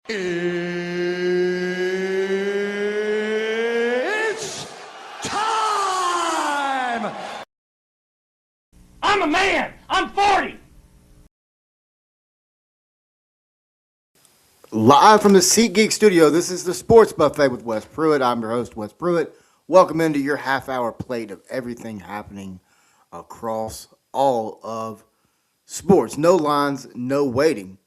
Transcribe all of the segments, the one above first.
It's time! I'm a man! I'm 40! Live from the SeatGeek Studio, this is the Sports Buffet with Wes Pruett. I'm your host, Wes Pruett. Welcome into your half-hour plate of everything happening across all of sports. No lines, no waiting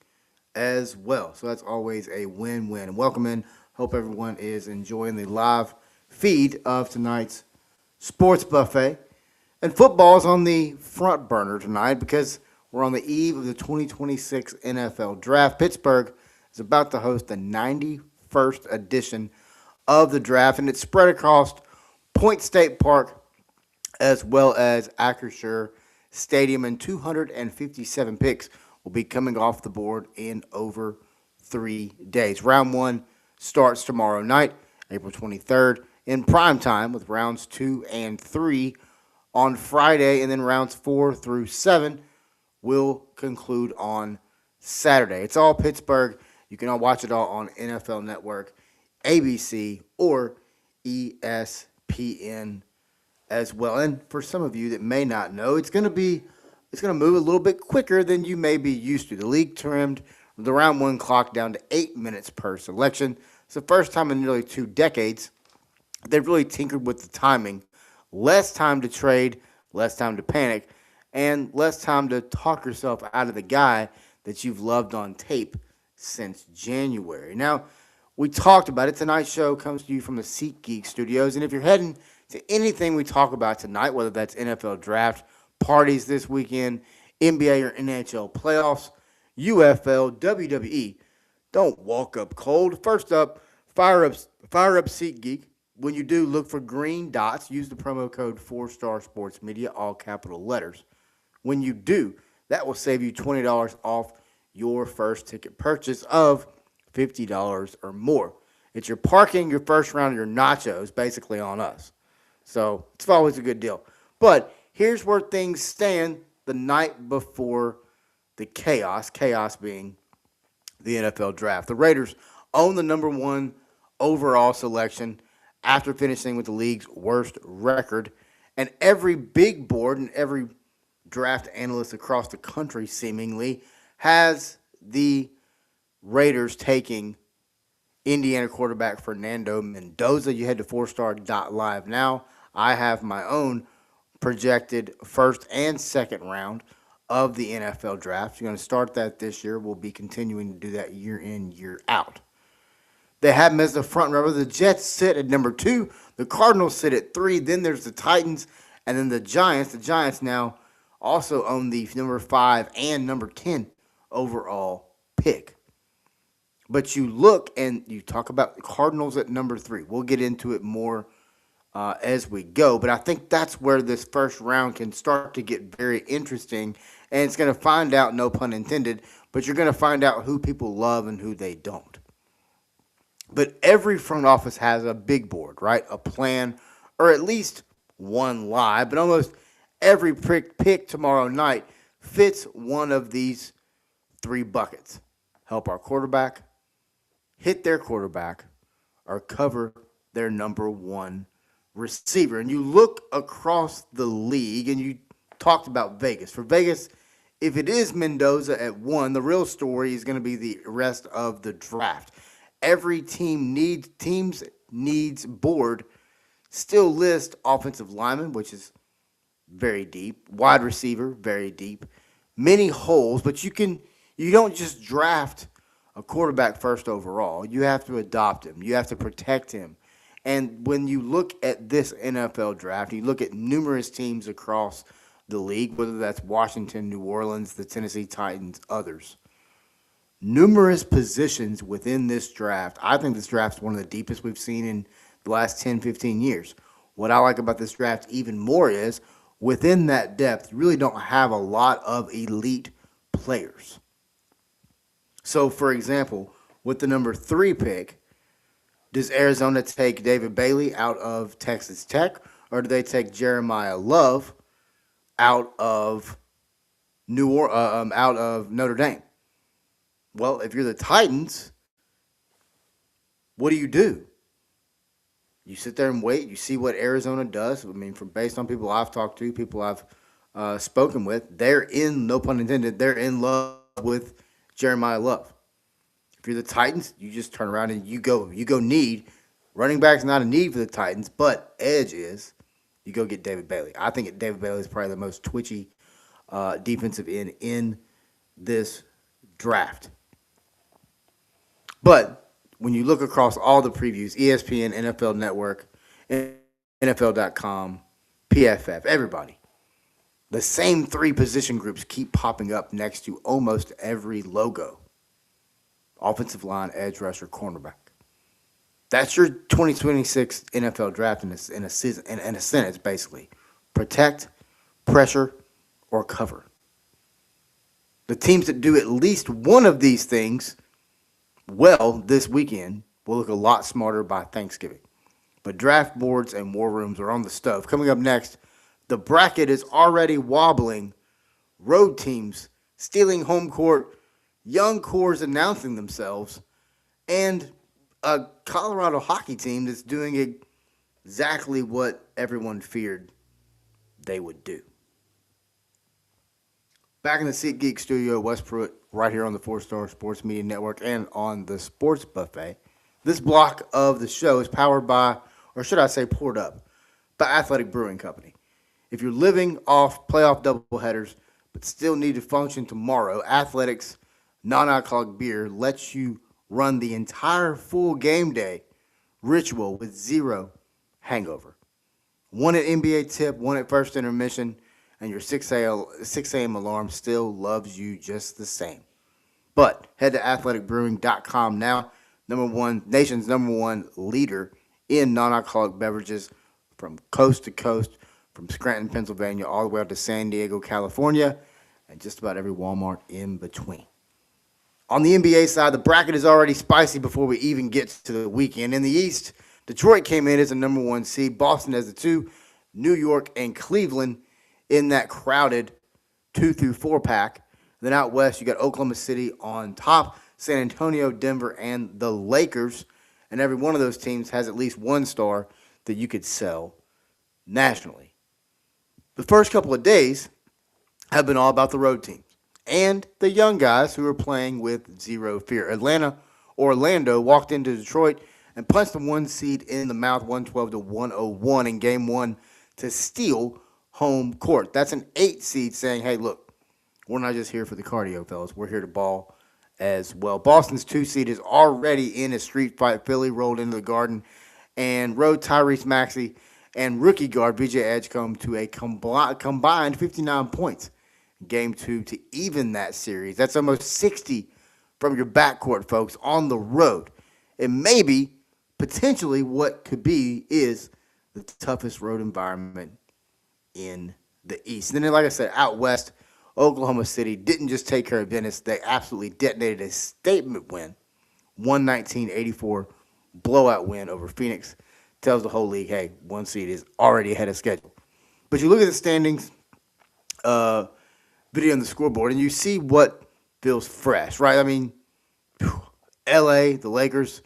as well. So that's always a win-win. And welcome in. Hope everyone is enjoying the live feed of tonight's Sports Buffet. And football's on the front burner tonight because we're on the eve of the 2026 NFL Draft. Pittsburgh is about to host the 91st edition of the draft, and it's spread across Point State Park as well as Acrisure Stadium, and 257 picks will be coming off the board in over 3 days. Round one starts tomorrow night, April 23rd, in prime time, with rounds 2 and 3 on Friday, and then rounds 4 through 7 will conclude on Saturday. It's all Pittsburgh. You can all watch it all on NFL Network, ABC, or ESPN as well. And for some of you that may not know, it's going to move a little bit quicker than you may be used to. The league trimmed the round one clock down to 8 minutes per selection. It's the first time in nearly 2 decades they've really tinkered with the timing. Less time to trade, less time to panic, and less time to talk yourself out of the guy that you've loved on tape since January. Now, we talked about it. Tonight's show comes to you from the SeatGeek Studios, and if you're heading to anything we talk about tonight, whether that's NFL Draft, parties this weekend, NBA or NHL playoffs, UFL, WWE, don't walk up cold. First up, fire up SeatGeek. When you do, look for green dots. Use the promo code 4Star Sports Media, all capital letters. When you do, that will save you $20 off your first ticket purchase of $50 or more. It's your parking, your first round of your nachos, basically on us. So it's always a good deal. But here's where things stand the night before the chaos being the NFL Draft. The Raiders own the number one overall selection after finishing with the league's worst record. And every big board and every draft analyst across the country seemingly has the Raiders taking Indiana quarterback Fernando Mendoza. You head to 4star.live now. I have my own projected first and second round of the NFL Draft. You're going to start that this year. We'll be continuing to do that year in, year out. They have them as the front runner. The Jets sit at number 2. The Cardinals sit at 3. Then there's the Titans, and then the Giants. The Giants now also own the number 5 and number 10 overall pick. But you look and you talk about the Cardinals at number 3. We'll get into it more as we go. But I think that's where this first round can start to get very interesting. And it's going to find out, no pun intended, but you're going to find out who people love and who they don't. But every front office has a big board, right? A plan, or at least one lie. But almost every pick tomorrow night fits one of these 3 buckets. Help our quarterback, hit their quarterback, or cover their number 1 receiver. And you look across the league, and you talked about Vegas. For Vegas, if it is Mendoza at 1, the real story is going to be the rest of the draft. Every team's needs board still lists offensive lineman, which is very deep, wide receiver, very deep, many holes, but you don't just draft a quarterback first overall. You have to adopt him. You have to protect him. And when you look at this NFL draft, you look at numerous teams across the league, whether that's Washington, New Orleans, the Tennessee Titans, others. Numerous positions within this draft. I think this draft is one of the deepest we've seen in the last 10, 15 years. What I like about this draft even more is within that depth, you really don't have a lot of elite players. So, for example, with the number 3 pick, does Arizona take David Bailey out of Texas Tech, or do they take Jeremiah Love out of Notre Dame? Well, if you're the Titans, what do? You sit there and wait. You see what Arizona does. I mean, based on people I've talked to, people I've spoken with, they're in, no pun intended, they're in love with Jeremiah Love. If you're the Titans, you just turn around and you go need. Running back's not a need for the Titans, but edge is. You go get David Bailey. I think David Bailey is probably the most twitchy defensive end in this draft. But when you look across all the previews, ESPN, NFL Network, NFL.com, PFF, everybody, the same three position groups keep popping up next to almost every logo. Offensive line, edge rusher, cornerback. That's your 2026 NFL draft in a sentence, basically. Protect, pressure, or cover. The teams that do at least one of these things well this weekend will look a lot smarter by Thanksgiving. But draft boards and war rooms are on the stove. Coming up next, the bracket is already wobbling. Road teams stealing home court, young cores announcing themselves, and a Colorado hockey team that's doing exactly what everyone feared they would do. Back in the SeatGeek Studio, Wes Pruett, right here on the 4-Star Sports Media Network and on the Sports Buffet. This block of the show is powered by, or should I say poured up, by Athletic Brewing Company. If you're living off playoff doubleheaders but still need to function tomorrow, Athletic's non-alcoholic beer lets you run the entire full game day ritual with zero hangover. One at NBA tip, one at first intermission, and your 6 a.m. alarm still loves you just the same. But head to athleticbrewing.com now, nation's number one leader in non-alcoholic beverages from coast to coast, from Scranton, Pennsylvania, all the way out to San Diego, California, and just about every Walmart in between. On the NBA side, the bracket is already spicy before we even get to the weekend. In the East, Detroit came in as the number one seed, Boston as the 2, New York and Cleveland in that crowded 2-4 pack. Then out west, you got Oklahoma City on top, San Antonio, Denver, and the Lakers. And every one of those teams has at least one star that you could sell nationally. The first couple of days have been all about the road teams and the young guys who are playing with zero fear. Orlando walked into Detroit and punched the 1 seed in the mouth, 112-101 in game 1 to steal home court. That's an 8 seed saying, hey, look, we're not just here for the cardio, fellas. We're here to ball as well. Boston's 2 seed is already in a street fight. Philly rolled into the Garden and rode Tyrese Maxey and rookie guard BJ Edgecombe to a combined 59 points in game 2 to even that series. That's almost 60 from your backcourt, folks, on the road. And maybe, potentially, what could be is the toughest road environment in the East. And then, like I said, out west, Oklahoma City didn't just take care of business. They absolutely detonated a statement win, 119-84 blowout win over Phoenix. Tells the whole league, hey, 1 seed is already ahead of schedule. But you look at the standings video on the scoreboard, and you see what feels fresh, right? I mean, L.A., the Lakers,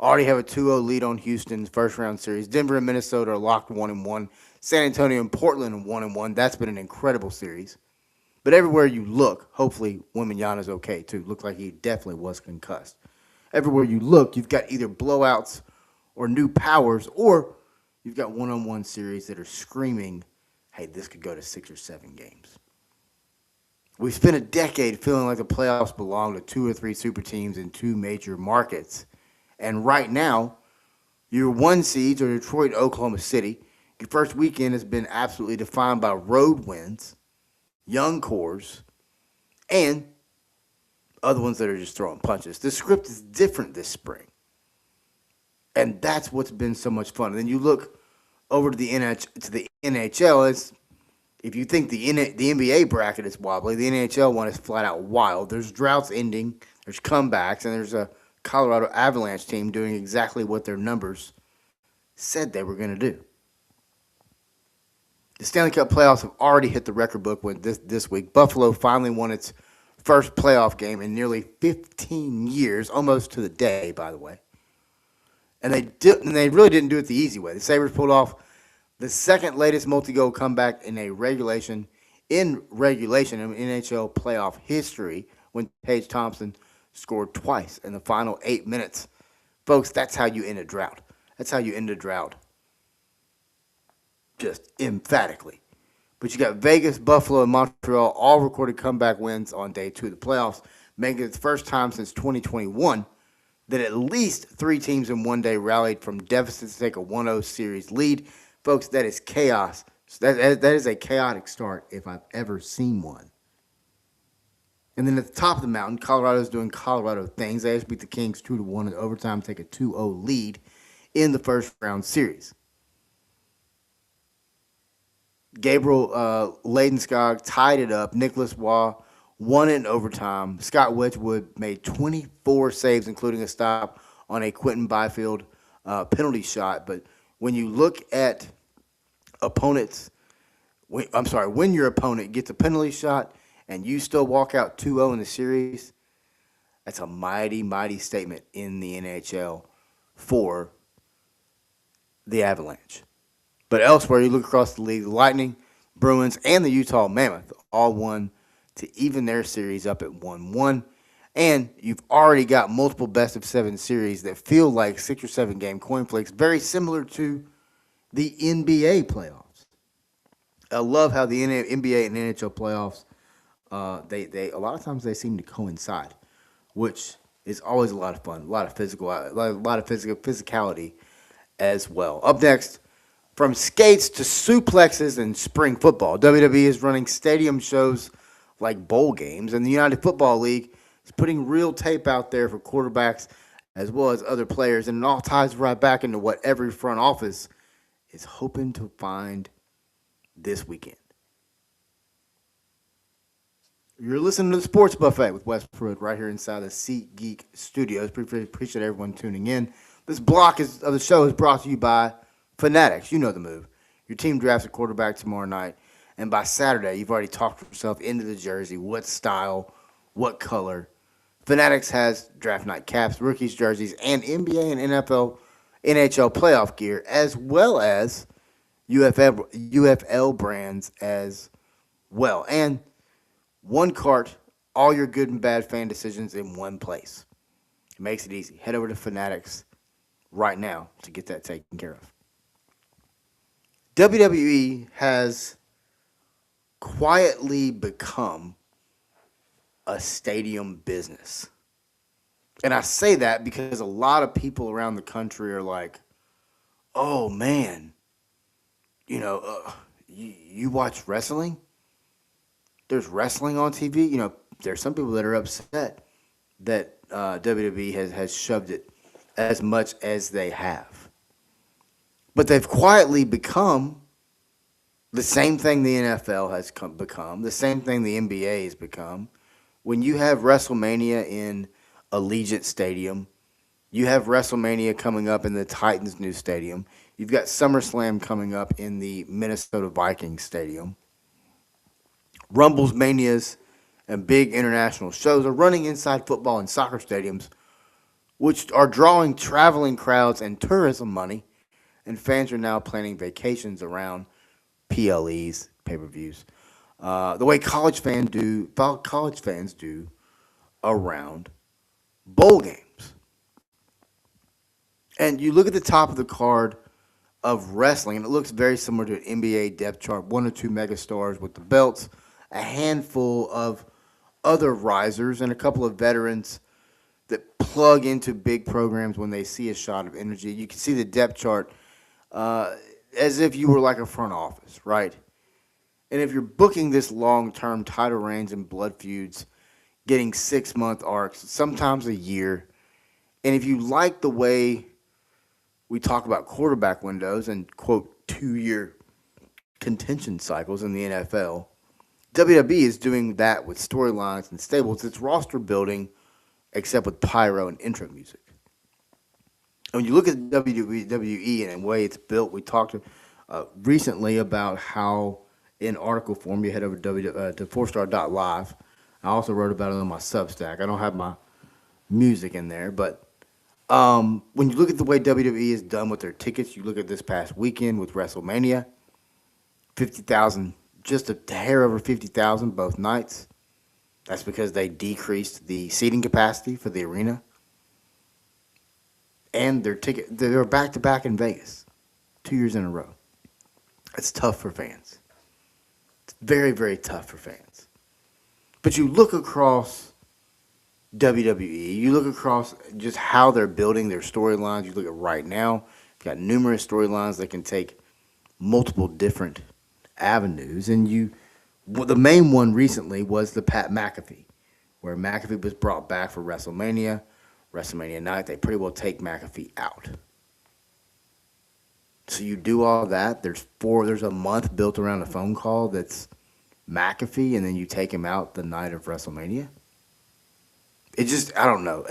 already have a 2-0 lead on Houston's first-round series. Denver and Minnesota are locked 1-1. San Antonio and Portland are 1-1. That's been an incredible series. But everywhere you look, hopefully Wembanyama's okay, too. Looked like he definitely was concussed. Everywhere you look, you've got either blowouts or new powers, or you've got one-on-one series that are screaming, hey, this could go to 6 or 7 games. We've spent a decade feeling like the playoffs belong to 2 or 3 super teams in 2 major markets. And right now, your 1 seeds are Detroit, Oklahoma City. Your first weekend has been absolutely defined by road wins, young cores, and other ones that are just throwing punches. The script is different this spring. And that's what's been so much fun. And then you look over to the NHL. If you think the NBA bracket is wobbly, the NHL one is flat out wild. There's droughts ending, there's comebacks, and there's a Colorado Avalanche team doing exactly what their numbers said they were going to do. The Stanley Cup playoffs have already hit the record book this week. Buffalo finally won its first playoff game in nearly 15 years, almost to the day, by the way. And they really didn't do it the easy way. The Sabres pulled off the second latest multi-goal comeback in regulation in NHL playoff history when Tage Thompson scored twice in the final 8 minutes. Folks, that's how you end a drought. That's how you end a drought. Just emphatically. But you got Vegas, Buffalo, and Montreal all recorded comeback wins on day 2 of the playoffs, making it the first time since 2021 that at least 3 teams in one day rallied from deficits to take a 1-0 series lead. Folks, that is chaos. That is a chaotic start if I've ever seen one. And then at the top of the mountain, Colorado's doing Colorado things. They just beat the Kings 2-1 in overtime, take a 2-0 lead in the first round series. Gabriel Ladenskog tied it up. Nicholas Waugh won it in overtime. Scott Wedgwood made 24 saves, including a stop on a Quentin Byfield penalty shot. But when you look at when your opponent gets a penalty shot and you still walk out 2-0 in the series, that's a mighty, mighty statement in the NHL for the Avalanche. But elsewhere, you look across the league, the Lightning, Bruins, and the Utah Mammoth all won to even their series up at 1-1. And you've already got multiple best-of-7 series that feel like 6 or 7 game coin flicks, very similar to the NBA playoffs. I love how the NBA and NHL playoffs, they a lot of times they seem to coincide, which is always a lot of fun, a lot of physicality as well. Up next, from skates to suplexes and spring football, WWE is running stadium shows like bowl games, and the United Football League is putting real tape out there for quarterbacks as well as other players, and it all ties right back into what every front office is hoping to find this weekend. You're listening to the Sports Buffet with Wes Pruett right here inside the SeatGeek Studio. Appreciate everyone tuning in. This block of the show is brought to you by Fanatics. You know the move. Your team drafts a quarterback tomorrow night, and by Saturday, you've already talked yourself into the jersey, what style, what color. Fanatics has draft night caps, rookies jerseys, and NBA and NHL playoff gear, as well as UFL brands as well. And one cart, all your good and bad fan decisions in one place. It makes it easy. Head over to Fanatics right now to get that taken care of. WWE has quietly become a stadium business. And I say that because a lot of people around the country are like, oh man, you watch wrestling? There's wrestling on TV? There's some people that are upset that WWE has shoved it as much as they have. But they've quietly become the same thing the NFL has become, the same thing the NBA has become. When you have WrestleMania in Allegiant Stadium, you have WrestleMania coming up in the Titans' new stadium. You've got SummerSlam coming up in the Minnesota Vikings stadium. Rumbles, Manias, and big international shows are running inside football and soccer stadiums, which are drawing traveling crowds and tourism money, and fans are now planning vacations around PLEs, pay-per-views, the way college fans do around bowl games. And you look at the top of the card of wrestling, and it looks very similar to an NBA depth chart, 1 or 2 megastars with the belts, a handful of other risers, and a couple of veterans that plug into big programs when they see a shot of energy. You can see the depth chart as if you were like a front office, right? And if you're booking this long-term title reigns and blood feuds, getting 6-month arcs, sometimes a year, and if you like the way we talk about quarterback windows and, quote, 2-year contention cycles in the NFL, WWE is doing that with storylines and stables. It's roster building, except with pyro and intro music. And when you look at WWE and the way it's built, we talked recently about how in article form, you head over to 4star.live. I also wrote about it on my Substack. I don't have my music in there, but When you look at the way WWE is done with their tickets, you look at this past weekend with WrestleMania, 50,000, just a hair over 50,000 both nights. That's because they decreased the seating capacity for the arena. And they were back to back in Vegas 2 years in a row. It's tough for fans. It's very, very tough for fans. But you look across WWE, you look across just how they're building their storylines. You look at right now, you've got numerous storylines that can take multiple different avenues. And the main one recently was the Pat McAfee, where McAfee was brought back for WrestleMania. WrestleMania night, they pretty well take McAfee out. So you do all that. There's a month built around a phone call that's McAfee, and then you take him out the night of WrestleMania. I don't know.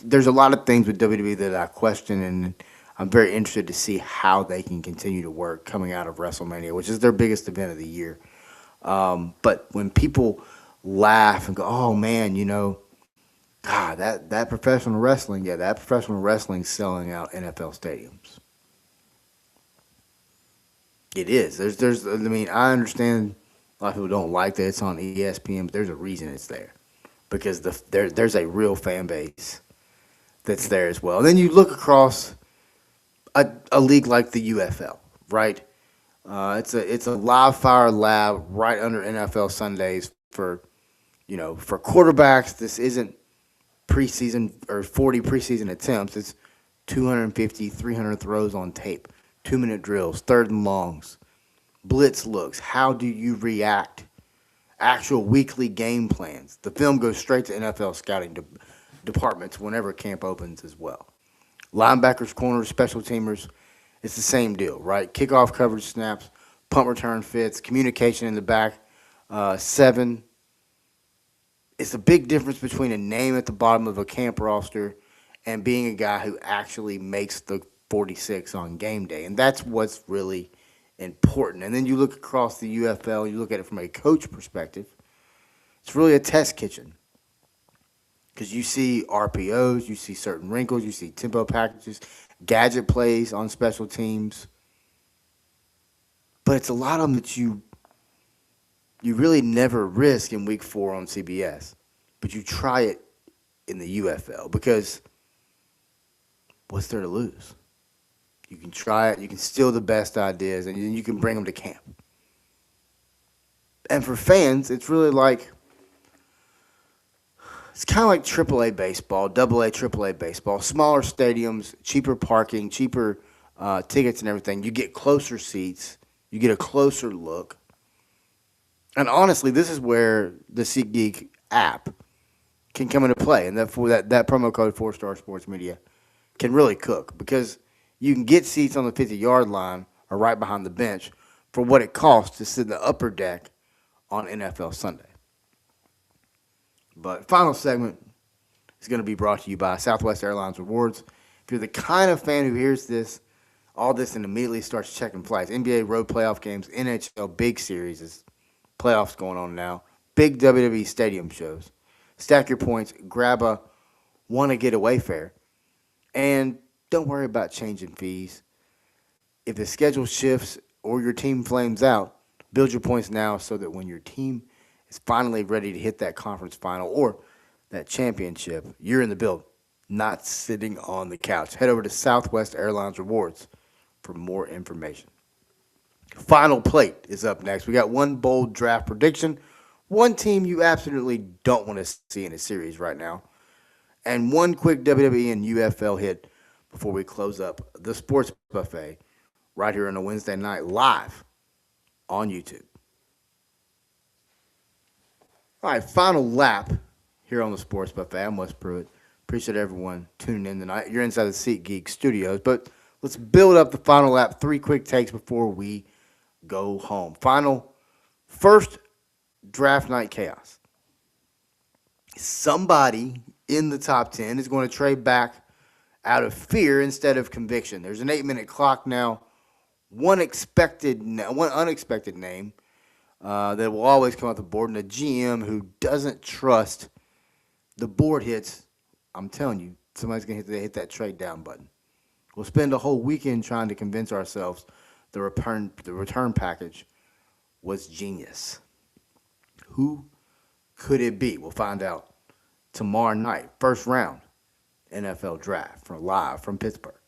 There's a lot of things with WWE that I question, and I'm very interested to see how they can continue to work coming out of WrestleMania, which is their biggest event of the year. But when people laugh and go, "Oh man, God, that professional wrestling, yeah, that professional wrestling selling out NFL stadiums." It is. I understand a lot of people don't like that it's on ESPN, but there's a reason it's there. Because there's a real fan base that's there as well. And then you look across a league like the UFL, right? It's a live fire lab right under NFL Sundays for quarterbacks. This isn't preseason or 40 preseason attempts. It's 250, 300 throws on tape, 2-minute drills, third and longs, blitz looks. How do you react? Actual weekly game plans. The film goes straight to NFL scouting departments whenever camp opens as well. Linebackers, corners, special teamers, it's the same deal, right? Kickoff coverage snaps, punt return fits, communication in the back, 7. It's a big difference between a name at the bottom of a camp roster and being a guy who actually makes the 46 on game day. And that's what's really important. And then you look across the UFL, you look at it from a coach perspective, it's really a test kitchen. Because you see RPOs, you see certain wrinkles, you see tempo packages, gadget plays on special teams. But it's a lot of them that you really never risk in week 4 on CBS. But you try it in the UFL because what's there to lose? You can try it, you can steal the best ideas, and you can bring them to camp. And for fans, it's really like, it's kind of like AAA baseball, AA, AAA baseball. Smaller stadiums, cheaper parking, cheaper tickets and everything. You get closer seats. You get a closer look. And honestly, this is where the SeatGeek app can come into play. And that promo code 4-Star Sports Media can really cook. Because you can get seats on the 50-yard line or right behind the bench for what it costs to sit in the upper deck on NFL Sunday. But final segment is going to be brought to you by Southwest Airlines Rewards. If you're the kind of fan who hears all this and immediately starts checking flights, NBA road playoff games, NHL big series, playoffs going on now, big WWE stadium shows, stack your points, grab a want-to-get-away fare, and don't worry about changing fees. If the schedule shifts or your team flames out, build your points now so that when your team is finally ready to hit that conference final or that championship, you're in the build, not sitting on the couch. Head over to Southwest Airlines Rewards for more information. Final plate is up next. We got one bold draft prediction, one team you absolutely don't want to see in a series right now, and one quick WWE and UFL hit before we close up the Sports Buffet right here on a Wednesday night live on YouTube. All right, final lap here on the Sports Buffet. I'm Wes Pruett. Appreciate everyone tuning in tonight. You're inside the SeatGeek Studios, but let's build up the final lap. 3 quick takes before we go home. First draft night chaos. Somebody in the top 10 is going to trade back out of fear instead of conviction. There's an 8-minute clock now. One unexpected name that will always come off the board, and a GM who doesn't trust the board hits. I'm telling you, somebody's going to hit that trade down button. We'll spend a whole weekend trying to convince ourselves the return package was genius. Who could it be? We'll find out tomorrow night. First round NFL draft live from Pittsburgh.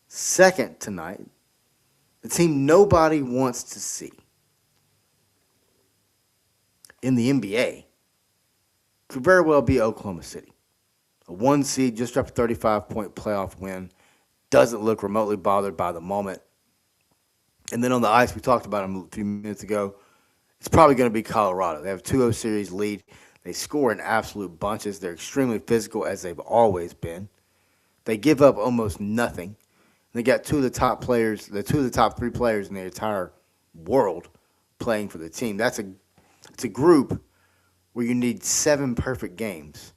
Second tonight, the team nobody wants to see. In the NBA, could very well be Oklahoma City. A 1 seed, just dropped a 35-point playoff win. Doesn't look remotely bothered by the moment. And then on the ice, we talked about them a few minutes ago. It's probably going to be Colorado. They have a 2-0 series lead. They score in absolute bunches. They're extremely physical, as they've always been. They give up almost nothing. They got two of the top 3 players in the entire world playing for the team. It's a group where you need 7 perfect games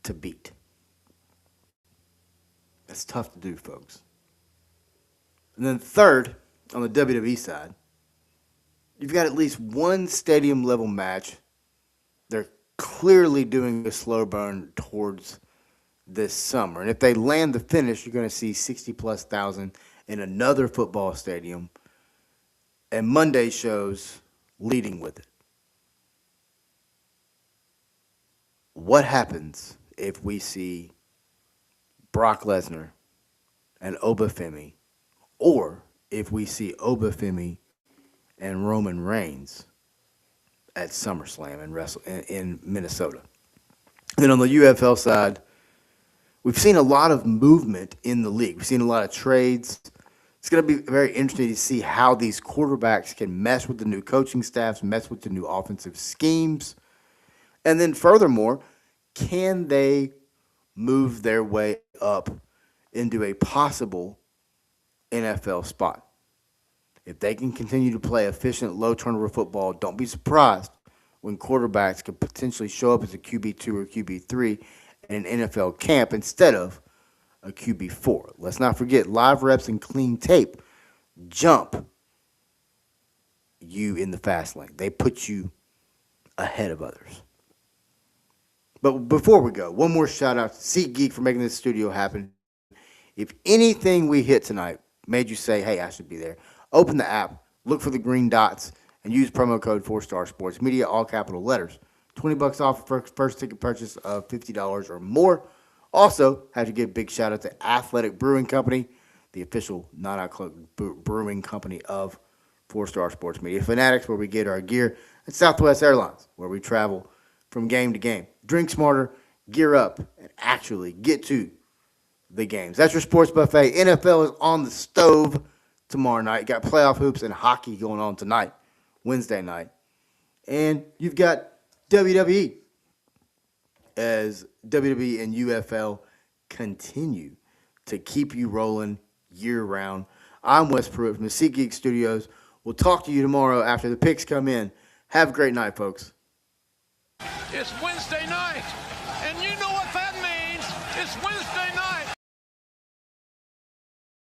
to beat. That's tough to do, folks. And then third, on the WWE side, you've got at least one stadium-level match. They're clearly doing a slow burn towards this summer. And if they land the finish, you're going to see 60-plus thousand in another football stadium. And Monday shows leading with it. What happens if we see Brock Lesnar and Obafemi, or if we see Obafemi and Roman Reigns at SummerSlam in Minnesota? And then on the UFL side, we've seen a lot of movement in the league. We've seen a lot of trades. It's going to be very interesting to see how these quarterbacks can mesh with the new coaching staffs, mesh with the new offensive schemes. And then furthermore, can they move their way up into a possible NFL spot? If they can continue to play efficient, low turnover football, don't be surprised when quarterbacks could potentially show up as a QB2 or QB3 in an NFL camp instead of a QB4. Let's not forget, live reps and clean tape jump you in the fast lane. They put you ahead of others. But before we go, one more shout out to SeatGeek for making this studio happen. If anything we hit tonight made you say, hey, I should be there, open the app, look for the green dots, and use promo code 4Star Sports Media, all capital letters. $20 off for first ticket purchase of $50 or more. Also, had to give a big shout out to Athletic Brewing Company, the official non-alcoholic brewing company of 4Star Sports Media. Fanatics, where we get our gear, and Southwest Airlines, where we travel from game to game. Drink smarter, gear up, and actually get to the games. That's your sports buffet. NFL is on the stove tomorrow night. Got playoff hoops and hockey going on tonight, Wednesday night. And you've got WWE as WWE and UFL continue to keep you rolling year-round. I'm Wes Pruett from the SeatGeek Studios. We'll talk to you tomorrow after the picks come in. Have a great night, folks. It's Wednesday night, and you know what that means. It's Wednesday night.